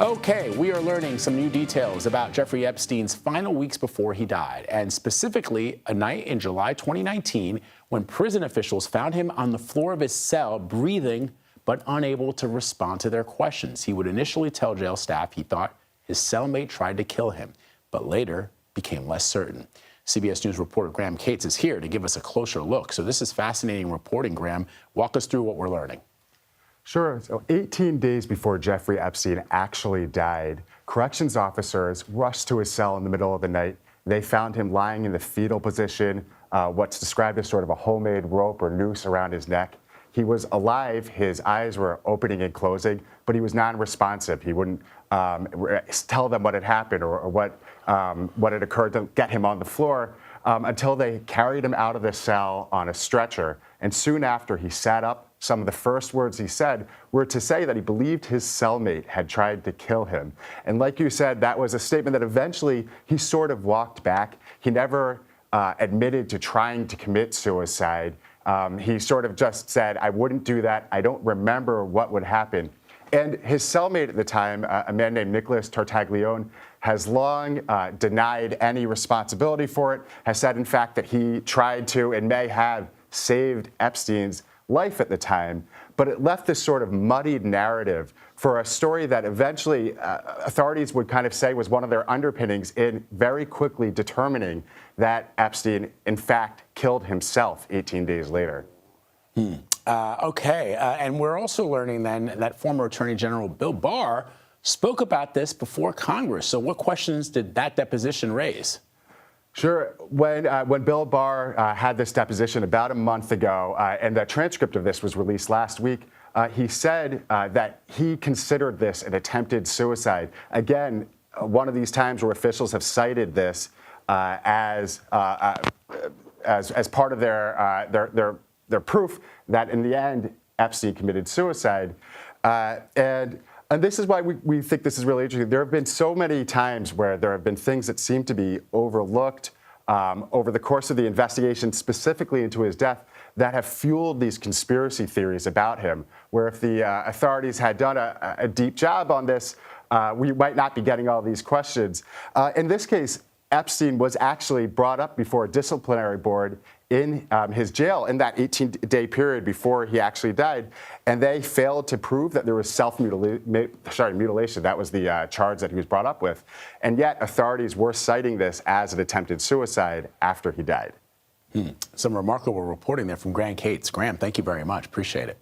Okay, we are learning some new details about Jeffrey Epstein's final weeks before he died, and specifically a night in July 2019 when prison officials found him on the floor of his cell breathing but unable to respond to their questions. He would initially tell jail staff he thought his cellmate tried to kill him, but later became less certain. CBS News reporter Graham Cates is here to give us a closer look. So this is fascinating reporting, Graham. Walk us through what we're learning. Sure. So 18 days before Jeffrey Epstein actually died, corrections officers rushed to his cell in the middle of the night. They found him lying in the fetal position, what's described as sort of a homemade rope or noose around his neck. He was alive. His eyes were opening and closing, but he was non-responsive. He wouldn't tell them what had happened or what had occurred to get him on the floor until they carried him out of the cell on a stretcher. And soon after, he sat up. Some of the first words he said were to say that he believed his cellmate had tried to kill him. And like you said, that was a statement that eventually he sort of walked back. He never admitted to trying to commit suicide. He sort of just said, I wouldn't do that. I don't remember what would happen. And his cellmate at the time, a man named Nicholas Tartaglione, has long denied any responsibility for it, has said, in fact, that he tried to and may have saved Epstein's life at the time, but it left this sort of muddied narrative for a story that eventually authorities would kind of say was one of their underpinnings in very quickly determining that Epstein, in fact, killed himself 18 days later. And we're also learning then that former Attorney General Bill Barr spoke about this before Congress. So what questions did that deposition raise? Sure. When Bill Barr had this deposition about a month ago, and the transcript of this was released last week, he said that he considered this an attempted suicide. Again, one of these times where officials have cited this as part of their proof that in the end Epstein committed suicide. And this is why we think this is really interesting. There have been so many times where there have been things that seem to be overlooked over the course of the investigation, specifically into his death, that have fueled these conspiracy theories about him, where if the authorities had done a deep job on this, we might not be getting all these questions. In this case, Epstein was actually brought up before a disciplinary board in his jail in that 18-day period before he actually died, and they failed to prove that there was mutilation. That was the charge that he was brought up with, and yet authorities were citing this as an attempted suicide after he died. Some remarkable reporting there from Graham Cates. Graham, thank you very much. Appreciate it.